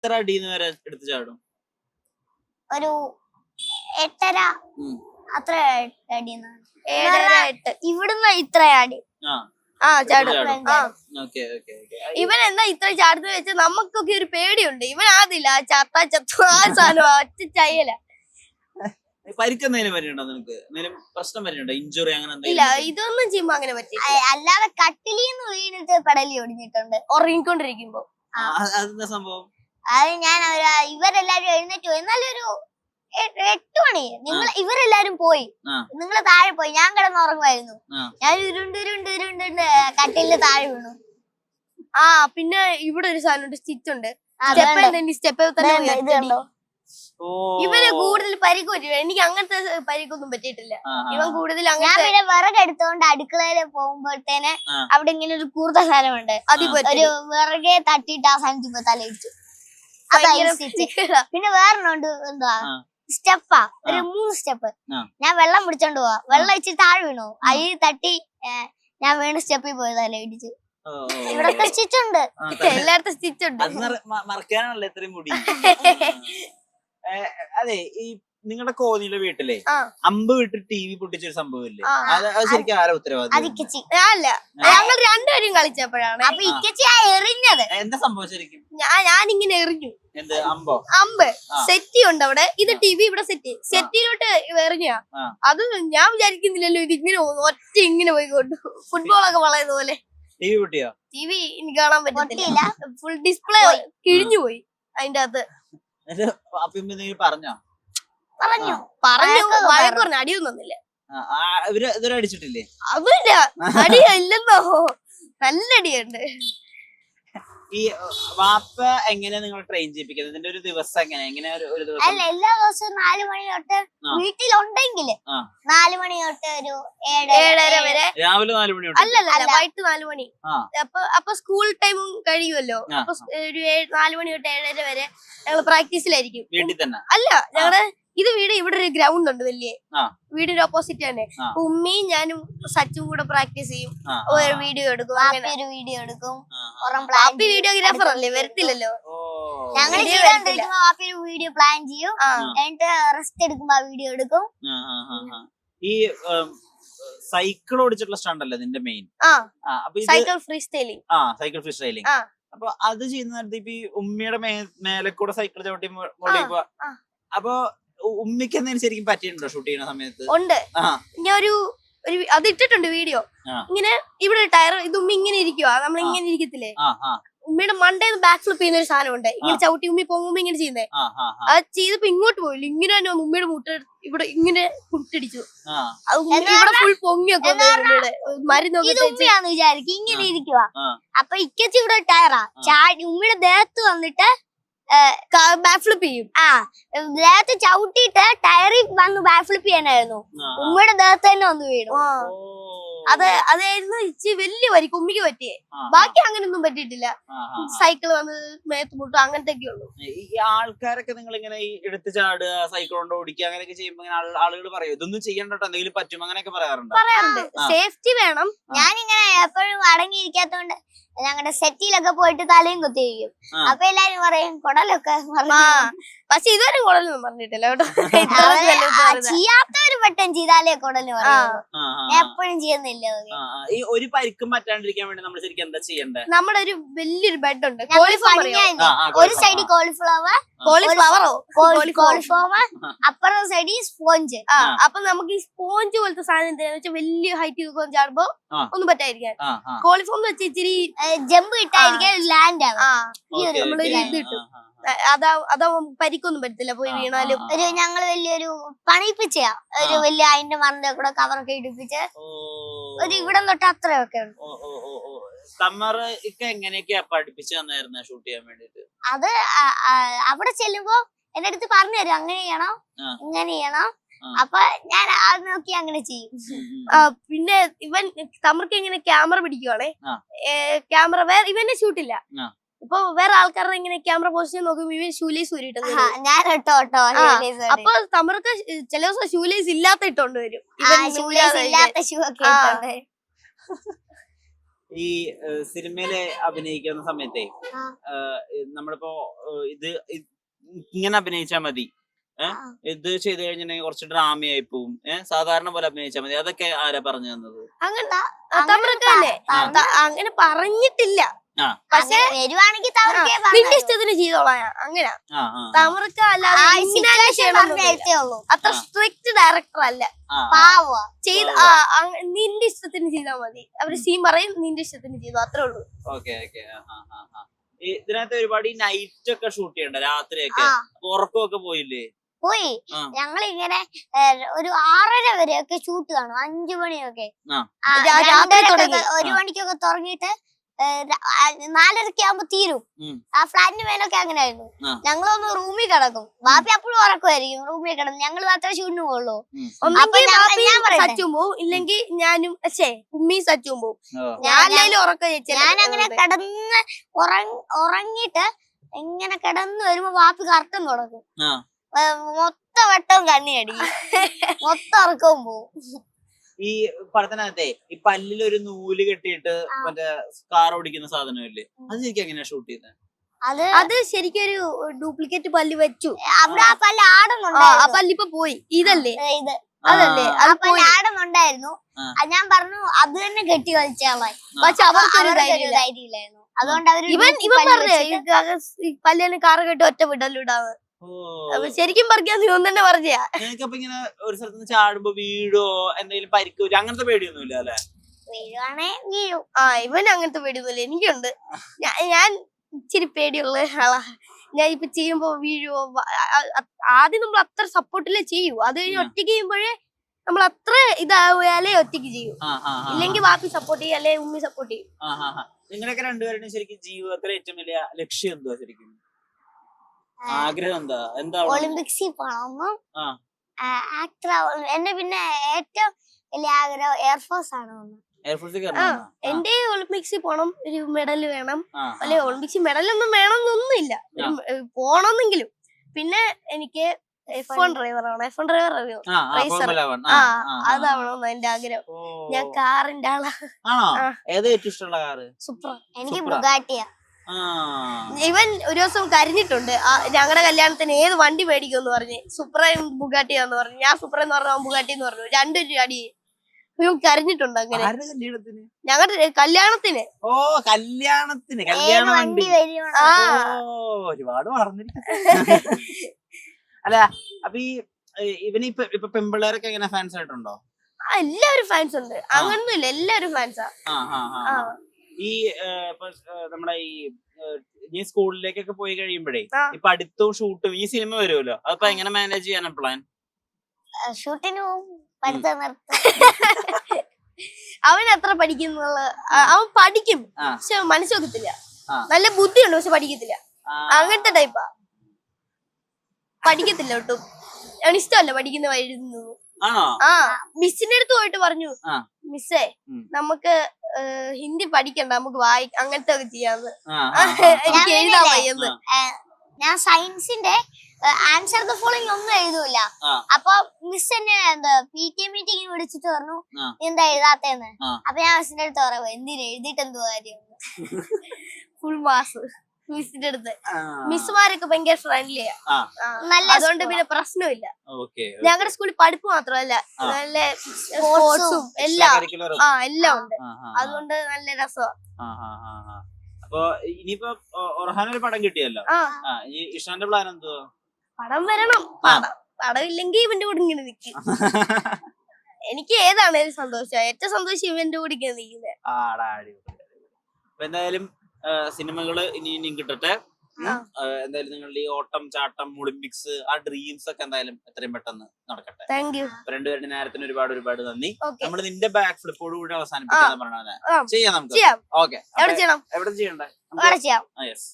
എത്ര അടിന്ന് വരെ എടുത്ത് ചാടും? ഒരു 8:30 അത്ര അടിയെന്ന്. 7:30 ഇവിടുന്ന് ഇത്ര അടി ചാടും. ഇവൻ എന്താ ഇത്ര ചാടുന്ന വെച്ചാൽ നമുക്കൊക്കെ ഒരു പേടിയുണ്ട്. ഇവൻ ആദില്ല ചത്തു ആ സാധനം ഒറ്റ ചയ്യല. പരിക്കെന്തെങ്കിലും പറ്റിയുണ്ടോ നിനക്ക്? എന്തെങ്കിലും പ്രശ്നം പറ്റിയുണ്ടോ? ഇഞ്ചുറി അങ്ങനെ ഇല്ല, ഇതൊന്നും ചെയ്യുമ്പോ അങ്ങനെ പറ്റില്ല. അല്ലാതെ കട്ടിലിന്ന് വീണിട്ട് പെടലി ഒടിഞ്ഞിട്ടുണ്ട് ഉറങ്ങിക്കൊണ്ടിരിക്കുമ്പോ. അതെന്താ സംഭവം? അത് ഞാൻ ഇവരെല്ലാരും എഴുന്നേറ്റ് പോയി. എന്നാലും ഒരു 8 മണി ഇവരെല്ലാരും പോയി, നിങ്ങൾ താഴെ പോയി. ഞാൻ കിടന്നുറങ്ങുമായിരുന്നു. ഞാൻ ഉരുണ്ട് കട്ടിലില് താഴെ വീണു. പിന്നെ ഇവിടെ ഒരു സാധനം സ്റ്റിച്ച് ഉണ്ട്. ഇവന് കൂടുതൽ പരിക്ക് പറ്റില്ല. എനിക്ക് അങ്ങനത്തെ പരിക്കൊന്നും പറ്റിയിട്ടില്ല. ഇവൻ കൂടുതൽ ഞാൻ പിന്നെ വിറകെടുത്തോണ്ട് അടുക്കളയില് പോകുമ്പോഴത്തേന് അവിടെ ഇങ്ങനെ ഒരു കൂർത്ത സാധനമുണ്ട്. ഒരു വിറകെ തട്ടിട്ട് ആ സാധനം തലയിച്ചു. പിന്നെ വേറെണ്ണുണ്ട്, എന്താ സ്റ്റെപ്പാ, ഒരു 3 സ്റ്റെപ്പ്. ഞാൻ വെള്ളം പിടിച്ചോണ്ട് പോവാ, വെള്ളം ഇച്ചിരി താഴെ വീണു, അതിൽ തട്ടി ഞാൻ വീണ് സ്റ്റെപ്പിൽ പോയി തലയിടിച്ചു. ഇവിടൊക്കെ സ്റ്റിച്ച് ഉണ്ട്, എല്ലായിടത്തും സ്റ്റിച്ച് ഉണ്ട്. മറക്കാനാണല്ലോ ഇത്രയും മുടി. അതെ, ഈ നിങ്ങളുടെ കോന്നിയിലെ വീട്ടിലെ അമ്പ് വിട്ട് TV പൊട്ടിച്ചൊരു സംഭവമില്ലേ? അത് ശരിക്കും ആരാ ഉത്തരവാദിത്വം? അല്ല, ഞങ്ങൾ രണ്ടുപേരും കളിച്ചപ്പോഴാണ് അപ്പൊ ഇക്കച്ചി എറിഞ്ഞത്. എന്താ സംഭവം ശരിക്കും? ഞാനിങ്ങനെ എറിഞ്ഞു. എന്ത് അമ്പോ? അമ്പ് സെറ്റി ഉണ്ട് അവിടെ. ഇത് TV ഇവിടെ സെറ്റിയിലോട്ട് എറിഞ്ഞ. അത് ഞാൻ വിചാരിക്കുന്നില്ലല്ലോ ഇതിങ്ങനെ ഒറ്റ ഇങ്ങനെ പോയിക്കൊണ്ടു. ഫുട്ബോളൊക്കെ വളയുന്ന പോലെ. TV പൊട്ടിയോ? TV എനിക്ക് കാണാൻ പറ്റില്ല. ഫുൾ ഡിസ്പ്ലേ കിഴിഞ്ഞു പോയി അതിന്റെ അകത്ത്. പറഞ്ഞോ? പറഞ്ഞു വഴക്കുറഞ്ഞ അടിയൊന്നുമില്ല. ഇതുവരെ അടിച്ചിട്ടില്ലേ? അതില്ല, അടിയില്ലെന്നോ, നല്ല അടിയുണ്ട്. ഈ വാപ്പ എങ്ങനെ നിങ്ങൾ ട്രെയിൻ ചെയ്യിപ്പിക്കുന്നത്? ഇതിന്റെ ഒരു ദിവസം എങ്ങനെ ഒരു ദിവസം? അല്ല, എല്ലാ ദിവസവും 4 മണി തൊട്ട് വീട്ടിലുണ്ടെങ്കിൽ 4 മണി തൊട്ട് ഒരു 7:30 വരെ. രാവിലെ 4 മണി തൊട്ട്? അല്ലല്ല, വൈകിട്ട് 4 മണി. അപ്പൊ സ്കൂൾ ടൈമും കഴിയുമല്ലോ. അപ്പൊ ഒരു 4 മണി തൊട്ട് 7:30 വരെ ഞങ്ങള് പ്രാക്ടീസിലായിരിക്കും. വീട്ടിൽ തന്നെ? അല്ല, ഞങ്ങളുടെ വീട് ഇവിടെ ഒരു ഗ്രൗണ്ട് ഉണ്ട് വലിയ, വീടിന്റെ ഓപ്പോസിറ്റ് തന്നെ. ഉമ്മയും ഞാനും സച്ചും കൂടെ പ്രാക്ടീസ് ചെയ്യും. ഒരു വീഡിയോ എടുക്കും, ഒരു വീഡിയോ എടുക്കും. വീഡിയോഗ്രാഫർ അല്ലേ, വരത്തില്ലല്ലോ. ഞങ്ങൾ വീഡിയോ പ്ലാൻ ചെയ്യും, എന്നിട്ട് റെസ്റ്റ് എടുക്കുമ്പോ വീഡിയോ എടുക്കും. ഈ സൈക്കിൾ ഓടിച്ചിട്ടുള്ള സ്റ്റണ്ട് അല്ലേ നിന്റെ main? Cycle free styling. Cycle free styling. അപ്പൊ അത് ചെയ്യുന്ന നേരത്തെ ഇപ്പൊ ഈ ഉമ്മയുടെ മേലെ കൂടെ സൈക്കിൾ ചവിട്ടി മുകളിലേക്ക് പോവാ. അപ്പൊ ഉമ്മിക്ക് എന്തെങ്കിലും ശരിക്കും പറ്റിയിട്ടുണ്ടോ ഷൂട്ട് ചെയ്യുന്ന സമയത്ത്? ഉണ്ട്. ഞാൻ ഒരു അത് ഇട്ടിട്ടുണ്ട് വീഡിയോ. ഇങ്ങനെ ഇവിടെ ടയർ ഇത് ഉമ്മി ഇങ്ങനെ ഇരിക്കുവാ, നമ്മൾ ഇങ്ങനെ ഇരിക്കത്തില്ലേ, ഉമ്മയുടെ മണ്ടേന്ന് ബാക്ക് ഫ്ലിപ്പ് ചെയ്യുന്ന ഒരു സാധനം ഉണ്ട്. ഇങ്ങനെ ചവിട്ടി ഉമ്മി പോകുമ്പോ ഇങ്ങനെ ചെയ്യുന്നേ. അത് ചെയ്തപ്പോ ഇങ്ങോട്ട് പോയില്ല, ഇങ്ങനെ തന്നെ ഉമ്മയുടെ മുട്ട ഇവിടെ ഇങ്ങനെ മുട്ടടിച്ചു. ഇവിടെ ഫുൾ പൊങ്ങിയൊക്കെ മരുന്നൊക്കെയാന്ന് വിചാരിക്കും, ഇങ്ങനെ ഇരിക്കുവാ. അപ്പൊ ഇക്കച്ചി ഇവിടെ ടയറാ ചാടി ഉമ്മയുടെ ദേഹത്ത് വന്നിട്ട് ബാക്ക് ഫ്ലിപ്പ് ചെയ്യും. ദേഹത്ത് ചവിട്ടിയിട്ട് ടയറിൽ വന്ന് ബാക്ക് ഫ്ലിപ്പ് ചെയ്യാനായിരുന്നു. ഉമ്മയുടെ ദേഹത്ത് തന്നെ വന്ന് വീണു. അതായിരുന്നു ഇച്ചിരി വലിയ പരിക്ക് ഉമ്മിക്ക് പറ്റിയേ. ബാക്കി അങ്ങനെയൊന്നും പറ്റിയിട്ടില്ല. സൈക്കിൾ വന്ന് മേത്ത് മുട്ടും അങ്ങനത്തെ ഒക്കെ ഉള്ളു. ഈ ആൾക്കാരൊക്കെ നിങ്ങൾ ഇങ്ങനെ ഈ എടുത്ത് ചാടുക, സൈക്കിൾ കൊണ്ട് ഓടിക്കുക അങ്ങനെയൊക്കെ ചെയ്യുമ്പോ ആളുകൾ പറയും ഇതൊന്നും ചെയ്യണ്ടോ, എന്തെങ്കിലും പറ്റും അങ്ങനെയൊക്കെ പറയാറുണ്ട്. സേഫ്റ്റി വേണം. ഞാനിങ്ങനെ എപ്പോഴും അടങ്ങിയിരിക്കാത്തോണ്ട് ഞങ്ങളുടെ സെറ്റിലൊക്കെ പോയിട്ട് തലയും കുത്തിയിരിക്കും. അപ്പൊ എല്ലാരും പറയും കുടലൊക്കെ. പക്ഷെ ഇതുവരെ കുടലൊന്നും പറഞ്ഞിട്ടില്ല കേട്ടോ. ചെയ്യാത്തവര് പെട്ടെന്ന് ചെയ്താലേ കുടല് പറയും. എപ്പോഴും ചെയ്യുന്നില്ല. ഈ ഒരു പരിക്കും പറ്റാണ്ടിരിക്കാൻ വേണ്ടി നമ്മൾ ശരിക്കും എന്താ ചെയ്യണ്ടേ? നമ്മുടെ ഒരു വലിയൊരു ബെഡ് ഉണ്ട്. ഒരു സൈഡിൽ കോളിഫ്ലവർ, അപ്പുറത്തെ സൈഡിൽ സ്പോഞ്ച്. അപ്പൊ നമുക്ക് ഈ സ്പോഞ്ച് പോലത്തെ സാധനം വലിയ ഹൈറ്റ് ചാടുമ്പോ ഒന്നും പറ്റാതിരിക്കാൻ കോളിഫോം വെച്ച് ഇച്ചിരി ജമ്പ് ഇട്ടായിരിക്കാൻ ലാൻഡ് ആവും. നമ്മളൊരു ഇത് കിട്ടും. അതാ പരിക്കൊന്നും പറ്റത്തില്ല, പോയി വീണാലും. ഞങ്ങള് വലിയൊരു പണിയിപ്പിച്ച ഒരു വലിയ അതിന്റെ മറിന്റെ കൂടെ കവറൊക്കെ ഇടിപ്പിച്ച് ഒരു ഇവിടം തൊട്ട് അത്രയൊക്കെ ഉണ്ട്. എങ്ങനെയൊക്കെയാ പഠിപ്പിച്ചു തന്നായിരുന്നു ഷൂട്ട് ചെയ്യാൻ വേണ്ടിട്ട്? അത് അവിടെ ചെല്ലുമ്പോ എന്റെ അടുത്ത് പറഞ്ഞു തരും, അങ്ങനെ ചെയ്യണം ഇങ്ങനെ ചെയ്യണം. അപ്പൊ ഞാൻ അത് നോക്കി അങ്ങനെ ചെയ്യും. പിന്നെ ഇവൻ തമർക്ക് ഇങ്ങനെ ക്യാമറ പിടിക്കുവാണേ. ക്യാമറ വേറെ ഇവനെ ഷൂട്ടില്ല. ഇപ്പൊ വേറെ ആൾക്കാരുടെ ഇങ്ങനെ ക്യാമറ പൊസിഷൻ നോക്കുമ്പോ ഇവൻ ഷൂലേസ് ഊരിട്ടത്. അപ്പൊ തമർക്ക് ചില ദിവസം ഷൂലേസ് ഇല്ലാത്ത ഇട്ടോണ്ട് വരും. ഈ സിനിമയില് അഭിനയിക്കുന്ന സമയത്തെ ആ. നമ്മളിപ്പോ ഇങ്ങനെ അഭിനയിച്ചാ മതി, ഇത് ചെയ്ത് കഴിഞ്ഞിട്ടുണ്ടെങ്കിൽ കുറച്ച് ഡ്രാമയായി പോവും, സാധാരണ പോലെ അഭിനയിച്ചാൽ മതി, അതൊക്കെ ആരാ പറഞ്ഞു തന്നത്? അങ്ങനെ പറഞ്ഞിട്ടില്ല, പക്ഷെ വരുവാണെങ്കിൽ നിന്റെ ഇഷ്ടത്തിന് ചെയ്തോളാം അങ്ങനെ. തമർക്ക അല്ലാതെ അത്ര സ്ട്രിക്റ്റ് ഡയറക്ടർ അല്ല, ചെയ്ത നിന്റെ ഇഷ്ടത്തിന് ചെയ്താൽ മതി. അവര് സീൻ പറയും, നിന്റെ ഇഷ്ടത്തിന് ചെയ്തു, അത്രേ ഉള്ളൂ. ഇതിനകത്ത് ഒരുപാട് ഈ നൈറ്റ് ഒക്കെ ഷൂട്ട് ചെയ്യണ്ട, രാത്രിയൊക്കെ ഉറക്കമൊക്കെ പോയില്ലേ? പോയി. ഞങ്ങളിങ്ങനെ ഒരു 6:30 വരെയൊക്കെ ഷൂട്ട് കാണും, 5 മണിയൊക്കെ, 1 മണിക്കൊക്കെ തുടങ്ങിയിട്ട് 4:30 ആകുമ്പോ തീരും. ആ ഫ്ലാറ്റിന് മേലൊക്കെ അങ്ങനെ ആയിരുന്നു. ഞങ്ങളൊന്ന് റൂമിൽ കിടക്കും, ബാപ്പി അപ്പോഴും ഉറക്കുമായിരിക്കും, റൂമിൽ കിടക്കും, ഞങ്ങൾ മാത്രമേ ഷൂട്ടിന് പോകുള്ളൂ. സച്ചും പോവും, ഇല്ലെങ്കിൽ ഞാനും ഉമ്മയും സച്ചും പോവും. ഞാൻ അങ്ങനെ കിടന്ന് ഉറങ്ങിട്ട് ഇങ്ങനെ കിടന്ന് വരുമ്പോ ബാപ്പി കറക്കം തുടങ്ങും, മൊത്തം വട്ടവും കണ്ണിയടി, മൊത്തം ഉറക്കവും പോവും. ഈ പടത്തിനകത്തെ ഈ പല്ലിലൊരു നൂല് കെട്ടിയിട്ട് മറ്റേ കാർ ഓടിക്കുന്ന സാധനമില്ലേ, അത് ശരിക്കും എങ്ങനെയാ ഷൂട്ട് ചെയ്തത്? അത് ശരിക്കും ഒരു ഡ്യൂപ്ലിക്കേറ്റ് പല്ല് വെച്ചു, അവിടെ ആ പല്ല് ആടുന്നുണ്ട്, ആ പല്ലിപ്പൊ പോയി. ഇതല്ലേ ഇത്, അതല്ലേ ആ പല്ല് ആടുന്നുണ്ടായിരുന്നു. ഞാൻ പറഞ്ഞു അത് തന്നെ കെട്ടി വലിച്ചാളായി, പക്ഷെ അവർക്കൊരു ധൈര്യമില്ലായിരുന്നു. അതുകൊണ്ട് ഇവൻ പറഞ്ഞു പല്ലിന് കാറ് കെട്ടി ഒറ്റ വിടലിടാന്ന്. ശരിക്കും പറയാ നീ ഒന്നെ പറഞ്ഞാ. നിനക്കപ്പൊ ഇങ്ങനെ ഒരു സ്ഥലത്ത് ചാടുമ്പോ വീഴോ എന്തെങ്കിലും പരിക്കോ അങ്ങനത്തെ പേടിയൊന്നുമില്ല അല്ലെ? വീഴും. ഇവൻ അങ്ങനത്തെ പേടിയൊന്നുമില്ല, എനിക്കുണ്ട്. ഞാൻ ഇച്ചിരി പേടിയുള്ള ആളാ. ഞാൻ ഇപ്പൊ ചെയ്യുമ്പോ വീഴുവോ, ആദ്യം നമ്മൾ അത്ര സപ്പോർട്ടിലേ ചെയ്യൂ, അത് കഴിഞ്ഞ് ഒറ്റയ്ക്ക് ചെയ്യുമ്പോഴേ നമ്മൾ അത്ര ഇതായാലേ ഒറ്റയ്ക്ക് ചെയ്യൂ, ഇല്ലെങ്കിൽ ബാക്കി സപ്പോർട്ട് ചെയ്യും, അല്ലെ ഉമ്മി സപ്പോർട്ട് ചെയ്യും. നിങ്ങളൊക്കെ രണ്ടുപേരുടെയും ശരിക്കും ജീവിതത്തിലെ ഏറ്റവും വലിയ ലക്ഷ്യം എന്തുവാ? ശരിക്കും ആഗ്രഹം എന്താ? ഒളിമ്പിക്സിൽ പോകണം, ആക്ടർ ആവണം. എന്റെ പിന്നെ ഏറ്റവും വലിയ ആഗ്രഹം എയർഫോഴ്സ് ആണ്. എന്റെ ഒളിമ്പിക്സിൽ പോണം, ഒരു മെഡൽ വേണം, അല്ലെ ഒളിമ്പിക്സിൽ മെഡലൊന്നും വേണമെന്നൊന്നുമില്ല, പോണമെന്നെങ്കിലും. പിന്നെ എനിക്ക് F1 ഡ്രൈവർ ആവണം. F1 ഡ്രൈവർ അറിയോ? റേസർ. അതാവണമെന്ന് എന്റെ ആഗ്രഹം. ഞാൻ കാറിന്റെ ആളാ. സൂപ്പർ. എനിക്ക് ബുഗാട്ടിയാ. ഇവൻ ഒരു ദിവസം കരഞ്ഞിട്ടുണ്ട്, ഞങ്ങളുടെ കല്യാണത്തിന് ഏത് വണ്ടി മേടിക്കുമെന്ന് പറഞ്ഞ്. സുപ്രയും ബുഗാട്ടിയാന്ന് പറഞ്ഞു. ഞാൻ സുപ്ര എന്ന് പറഞ്ഞു, ബുഗാട്ടി എന്ന് പറഞ്ഞു. രണ്ടൊരു അടി കരഞ്ഞിട്ടുണ്ട്. അങ്ങനെ ഞങ്ങളുടെ കല്യാണത്തിന്. ഒരുപാട് അല്ല, അപ്പൊ ഇവനിപ്പൊ പെമ്പിള്ളേരൊക്കെ എങ്ങനെ ഫാൻസ് ആയിട്ടുണ്ടോ? എല്ലാവരും ഫാൻസ് ഉണ്ട്, അങ്ങനൊന്നുമില്ല, എല്ലാവരും ഫാൻസാ. ഈ നമ്മുടെ ഈ സ്കൂളിലേക്കൊക്കെ പോയി കഴിയുമ്പോഴേ ഈ പഠിത്തവും ഷൂട്ടും ഈ സിനിമ വരുമല്ലോ, അതിപ്പോ എങ്ങനെ മാനേജ് ചെയ്യാനാ പ്ലാൻ? ഷൂട്ടിന് പഠിത്തം അവൻ എത്ര പഠിക്കുന്നുള്ള, അവൻ പഠിക്കും പക്ഷെ മനസ്സിലാക്കത്തില്ല. നല്ല ബുദ്ധിയുണ്ട് പക്ഷെ പഠിക്കത്തില്ല, അങ്ങനത്തെ ടൈപ്പാ. പഠിക്കത്തില്ല ഒട്ടും, അവൻ ഇഷ്ടമല്ല പഠിക്കുന്ന വഴിയുന്നത്. മിസ്സിന്റെ അടുത്ത് പോയിട്ട് പറഞ്ഞു, മിസ്സേ നമുക്ക് ഹിന്ദി പഠിക്കണ്ട, നമുക്ക് അങ്ങനത്തെ ഒക്കെ ചെയ്യാന്ന്. എനിക്ക് എഴുതാൻ വയ്യെന്ന്. ഞാൻ സയൻസിന്റെ ആൻസർ ദ ഫോളോയിങ് ഒന്നും എഴുതൂല. അപ്പൊ മിസ് എന്നെ PTA മീറ്റിംഗ് വിളിച്ചിട്ട് പറഞ്ഞു എന്താ എഴുതാത്തേന്ന്. അപ്പൊ ഞാൻ മിസ്സിന്റെ അടുത്ത് പറയാ, എന്തിനു എഴുതിട്ട് എന്തോ കാര്യം. ഫുൾ മാസ് മിസ്സിന്റെ അടുത്ത്. മിസ്സുമാരൊക്കെ ഭയങ്കര ഫ്രണ്ട്ലിയാ, അതുകൊണ്ട് പിന്നെ പ്രശ്നമില്ല. ഞങ്ങളുടെ സ്കൂളിൽ പഠിപ്പ് മാത്രമല്ല, നല്ല സ്പോർട്സും എല്ലാം എല്ലാം ഉണ്ട്, അതുകൊണ്ട് നല്ല രസമാണ്. അപ്പൊ ഇനിയിപ്പോ ഒർഹാനൊരു പടം കിട്ടിയല്ലോ, ഇഷാന്റെ പ്ലാൻ എന്തുവാ? പടം വരണം. പടം ഇല്ലെങ്കിൽ ഇവന്റെ കൂടെ ഇങ്ങനെ നിൽക്കും. എനിക്ക് ഏതാണേലും സന്തോഷം, ഏറ്റവും സന്തോഷം ഇവന്റെ കൂടെ ഇങ്ങനെ നിൽക്കുന്നത്. അപ്പൊ എന്തായാലും സിനിമകള് ഇനിയും കിട്ടട്ടെ. എന്തായാലും നിങ്ങളുടെ ഈ ഓട്ടം ചാട്ടം ഒളിമ്പിക്സ് ആ ഡ്രീംസ് ഒക്കെ എന്തായാലും എത്രയും പെട്ടെന്ന് നടക്കട്ടെ. രണ്ടുപേരുടെ നേരത്തിന് ഒരുപാട് നന്ദി. നമ്മള് നിന്റെ ബാക്ക് ഫ്ലിപ്പോട് കൂടി അവസാനിപ്പിക്കാന്ന് പറഞ്ഞാൽ ചെയ്യാം നമുക്ക്. ഓക്കെ, എവിടെ ചെയ്യണ്ടേ? ചെയ്യാം. യെസ്.